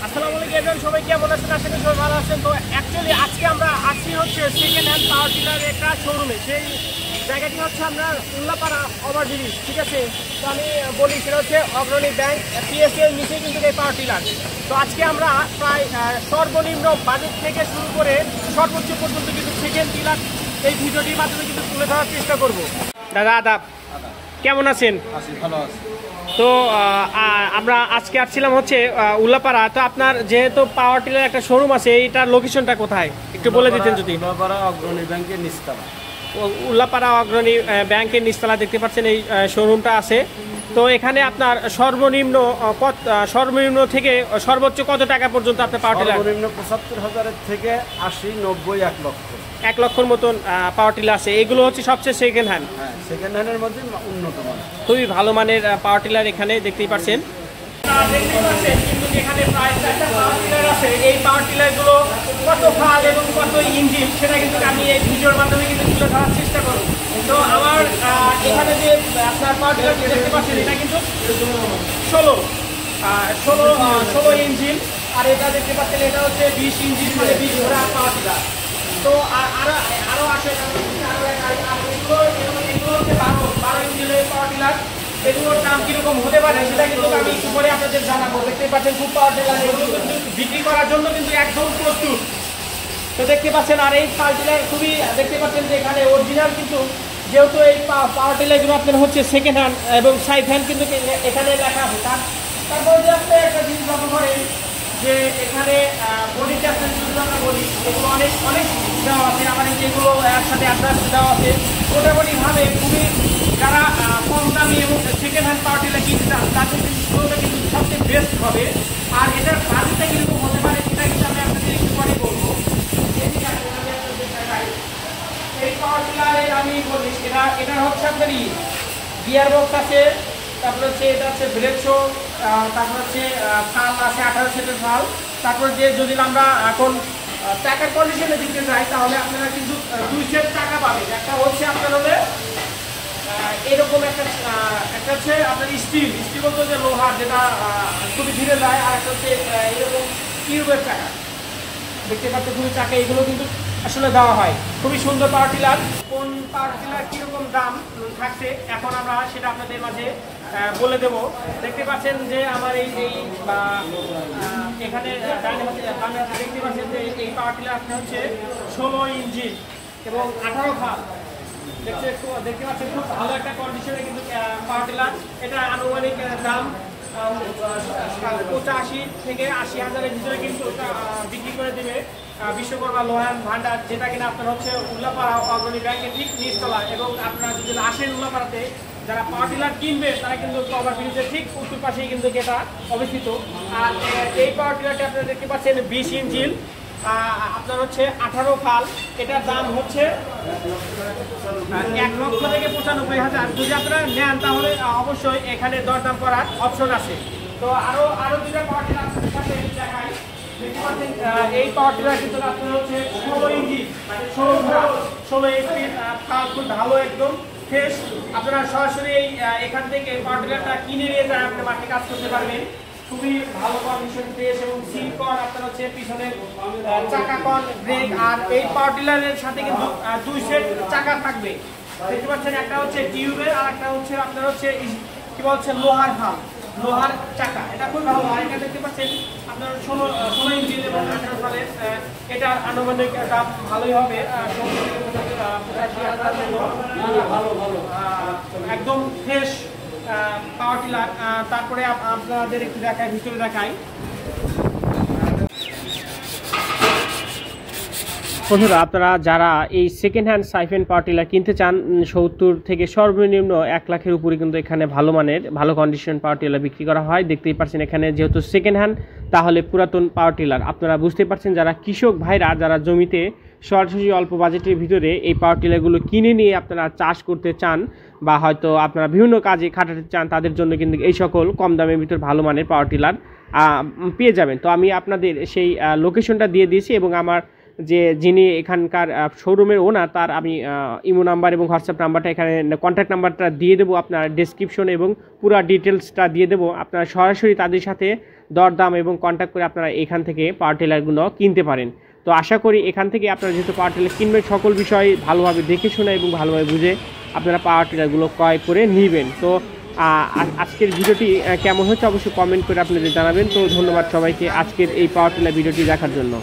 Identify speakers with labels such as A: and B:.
A: আসসালামু আলাইকুম সবাই, কেমন আছেন? আশা করি সবাই ভালো আছেন। তো অ্যাকচুয়ালি আজকে আমরা আসছি হচ্ছে সেকেন্ড হ্যান্ড পাওয়ার টিলারের একটা শোরুমে। সেই জায়গাটি হচ্ছে আমরা উল্লাপাড়া ওভারব্রিজ, ঠিক আছে? তো আমি বলি সেটা হচ্ছে অগ্রণী ব্যাংক পিএসসি এর নিচে কিন্তু এই পাওয়ার টিলার। তো আজকে আমরা প্রায় সর্বনিম্ন বাজেট থেকে শুরু করে সর্বোচ্চ পর্যন্ত কিন্তু সেকেন্ড টিলার এই ভিডিওটির মাধ্যমে কিন্তু তুলে ধরার চেষ্টা করব। দাদা আদাব, কেমন আছেন?
B: ভালো আছে।
A: তো আমরা আজকে আসছিলাম হচ্ছে উল্লাপাড়া। তো আপনার যেহেতু পাওয়ার টিলার একটা শোরুম আছে, এইটার লোকেশনটা কোথায় একটু বলে দিতেন যদি।
B: উল্লাপাড়া অগ্রণী ব্যাংকের নিচতলা।
A: উল্লাপাড়া অগ্রণী ব্যাংকের নিচতলা দেখতে পাচ্ছেন এই শোরুমটা আছে। তো এখানে আপনার সর্বনিম্ন থেকে সর্বোচ্চ কত টাকা পর্যন্ত আপনার পাওয়ার টিলার?
B: সর্বনিম্ন ৭৫,০০০ থেকে ৮০, ৯০, ১ লক্ষ।
A: ১ লক্ষর মতন পাওয়ার টিলার আছে। এগুলো হচ্ছে সবচেয়ে সেকেন্ড হ্যান্ড।
B: হ্যাঁ, সেকেন্ড হ্যান্ডের মধ্যে উন্নত মান,
A: খুবই ভালো মানের পাওয়ার টিলার এখানে দেখতেই পাচ্ছেন। কিন্তু এখানে প্রায় ৪টা পাওয়ার টিলার আছে। এই পাওয়ার টিলারগুলো কত ফাল এবং কত ইঞ্জিন সেটা কিন্তু আমি এই ভিডিওর মাধ্যমে কিন্তু তুলে ধরার চেষ্টা করব। তো আমার এখানে যে আপনার পাওয়ার টিলারটি দেখতে পাচ্ছেন, এটা কিন্তু ১৬ ইঞ্জিন। আর এটা দেখতে পাচ্ছেন এটা হচ্ছে ২০ ইঞ্জিন, মানে ২০ ঘোড়া পাওয়ার টিলার। তো আরো আছে এগুলো হচ্ছে ১২ ইঞ্জিনের পাওয়ার টিলার। এগুলোর দাম কিরকম হতে পারে সেটা কিন্তু আমি একটু পরে আপনাদের জানাবো। দেখতে পাচ্ছেন খুব পাওয়ার টিলার, এগুলো কিন্তু বিক্রি করার জন্য কিন্তু একদম প্রস্তুত। তো দেখতে পাচ্ছেন, আর এই পাওয়ার টিলার খুবই দেখতে পাচ্ছেন যে এখানে অরিজিনাল, কিন্তু যেহেতু এই পাওয়ার টিলারগুলো আপনার হচ্ছে সেকেন্ড হ্যান্ড এবং সাইড হ্যান্ড কিন্তু এখানে লেখা আছে। তারপরে যে আপনি একটা জিনিস লক্ষ্য করেন যে এখানে বডিতে আপনার যদি আমরা বলি, এগুলো অনেক দেওয়া আছে। আমার যেগুলো একসাথে অ্যাড্রেস দেওয়া আছে মোটামুটিভাবে খুবই, যারা কম দামি এবং সেকেন্ড হ্যান্ড পাওয়ার টিলার কিনতে চান তাদের কিন্তু সবচেয়ে বেস্ট হবে। আর এটার বাজেটটা কীরকম হতে পারে সেটা কিন্তু আমি আপনাদের একটু পরে বলবো। এই পাওয়ার টিলারের আমি বলি এটা হচ্ছে আপনার গিয়ার বক্স আছে, তারপরে হচ্ছে এটা হচ্ছে ব্রেক শো, তারপর হচ্ছে ফাল আছে 18 সেটের ফাল। তারপর যে যদি আমরা এখন চাকার কন্ডিশনে দিতে যাই তাহলে আপনারা কিন্তু 2 সেট চাকা পাবেন। একটা হচ্ছে আপনার হলে এরকম একটা হচ্ছে আপনার স্টিল বলতে যে লোহার, যেটা খুবই ধীরে যায়। আর একটা হচ্ছে এরকম টিউবের চাকা দেখতে পাচ্ছেন, খুবই চাকা। এগুলো কিন্তু আসলে দেওয়া হয়। খুবই সুন্দর পাওয়ার টিলার। কোন পাওয়ার টিলার কীরকম দাম থাকছে এখন আমরা সেটা আপনাদের মাঝে বলে দেব। দেখতে পাচ্ছেন যে আমার এখানে দেখতে পাচ্ছেন যে এই পাওয়ার টিলার আপনার হচ্ছে 16 ইঞ্জিন এবং 18 ফাল। দেখতে পাচ্ছেন খুব ভালো একটা কন্ডিশনে কিন্তু পাওয়ার টিলার। এটা আনুমানিক দাম 85 থেকে ৮০,০০০-এর ভিতরে কিন্তু বিক্রি করে দেবে বিশ্বকর্মা লোহান ভান্ডার, যেটা কিনা আপনার হচ্ছে উল্লাপাড়া অগ্রণী ব্যাংকের ঠিক নিচতলা। এবং আপনারা যদি আসেন উল্লাপাড়াতে, যারা পাওয়ার টিলার কিনবে তারা কিন্তু ওভারব্রিজের ঠিক উত্তর পাশেই কিন্তু এটা অবস্থিত। আর এই পাওয়ার টিলারটি আপনারা দেখতে পাচ্ছেন 20 ইঞ্জিন, আপনার হচ্ছে 18 ফাল। এটার দাম হচ্ছে ১ লক্ষ থেকে ৯৫,০০০। যদি আপনারা নেন তাহলে অবশ্যই এখানে দরদাম করার অপশন আছে। তো আরো দুইটা পাওয়ার টিলার সাথে দেখাই। দেখতে পাচ্ছেন এই পাওয়ার টিলার কিন্তু আপনার হচ্ছে 16 ইঞ্চি, মানে 16 এমপির ফাল, খুব ভালো একদম ফ্রেশ। আপনারা সরাসরি এখান থেকে পাওয়ার টিলারটা কিনে নিয়ে যায় আপনি মাঠে কাজ করতে পারবেন। খুবই ভালো কন্ডিশন, ফ্রেশ এবং সিল কর আপনার হচ্ছে পিছনে চাকা কন, ব্রেক। আর এই পাওয়ার টিলারের সাথে কিন্তু 2 সেট চাকা থাকবে। দেখতে পাচ্ছেন, একটা হচ্ছে টিউবের আর একটা হচ্ছে আপনার হচ্ছে কি বলছে লোহার ফাল, লোহার চাকা। এটা খুব ভালো। আর এটা দেখতে পাচ্ছেন আপনার 16 ইঞ্চির এবং 18 ফালের। এটার আনুমানিক দাম ভালোই হবে, একদম ফ্রেশ পাওয়ার টিলার। তারপরে আপনাদের একটু দেখাই, ভিতরে দেখাই। বন্ধুরা, আপনারা যারা এই সেকেন্ড হ্যান্ড সাইফেন পাওয়ার টিলার কিনতে চান, 70 থেকে সর্বনিম্ন 1 লাখের উপরে কিন্তু এখানে ভালো মানের ভালো কন্ডিশন পাওয়ার টিলার বিক্রি করা হয়। দেখতেই পাচ্ছেন এখানে যেহেতু সেকেন্ড হ্যান্ড, তাহলে পুরাতন পাওয়ার টিলার। আপনারা বুঝতে পারছেন যারা কৃষক ভাইরা, যারা জমিতে সরাসরি অল্প বাজেটের ভিতরে এই পাওয়ার টিলারগুলো কিনে নিয়ে আপনারা চাষ করতে চান বা হয়তো আপনারা বিভিন্ন কাজে খাটাতে চান, তাদের জন্য কিন্তু এই সকল কম দামের ভিতর ভালো মানের পাওয়ার টিলার পেয়ে যাবেন। তো আমি আপনাদের সেই লোকেশনটা দিয়ে দিয়েছি এবং আমার যে যিনি এখানকার শোরুমের ওনার, তার আমি ইমো নাম্বার এবং হোয়াটসঅ্যাপ নাম্বারটা এখানে কন্ট্যাক্ট নাম্বারটা দিয়ে দেবো, আপনার ডেসক্রিপশনে এবং পুরো ডিটেলসটা দিয়ে দেবো। আপনারা সরাসরি তাদের সাথে দরদাম এবং কন্ট্যাক্ট করে আপনারা এখান থেকে পাওয়ার টিলারগুলো কিনতে পারেন। তো আশা করি এখান থেকে আপনারা যেহেতু পাওয়ার টিলার কিনবেন, সকল বিষয় ভালোভাবে দেখে শুনে এবং ভালোভাবে বুঝে আপনারা পাওয়ার টিলারগুলো ক্রয় করে নেবেন। তো আজকের ভিডিওটি কেমন হচ্ছে অবশ্যই কমেন্ট করে আপনাদের জানাবেন। তো ধন্যবাদ সবাইকে আজকের এই পাওয়ার টিলার ভিডিওটি দেখার জন্য।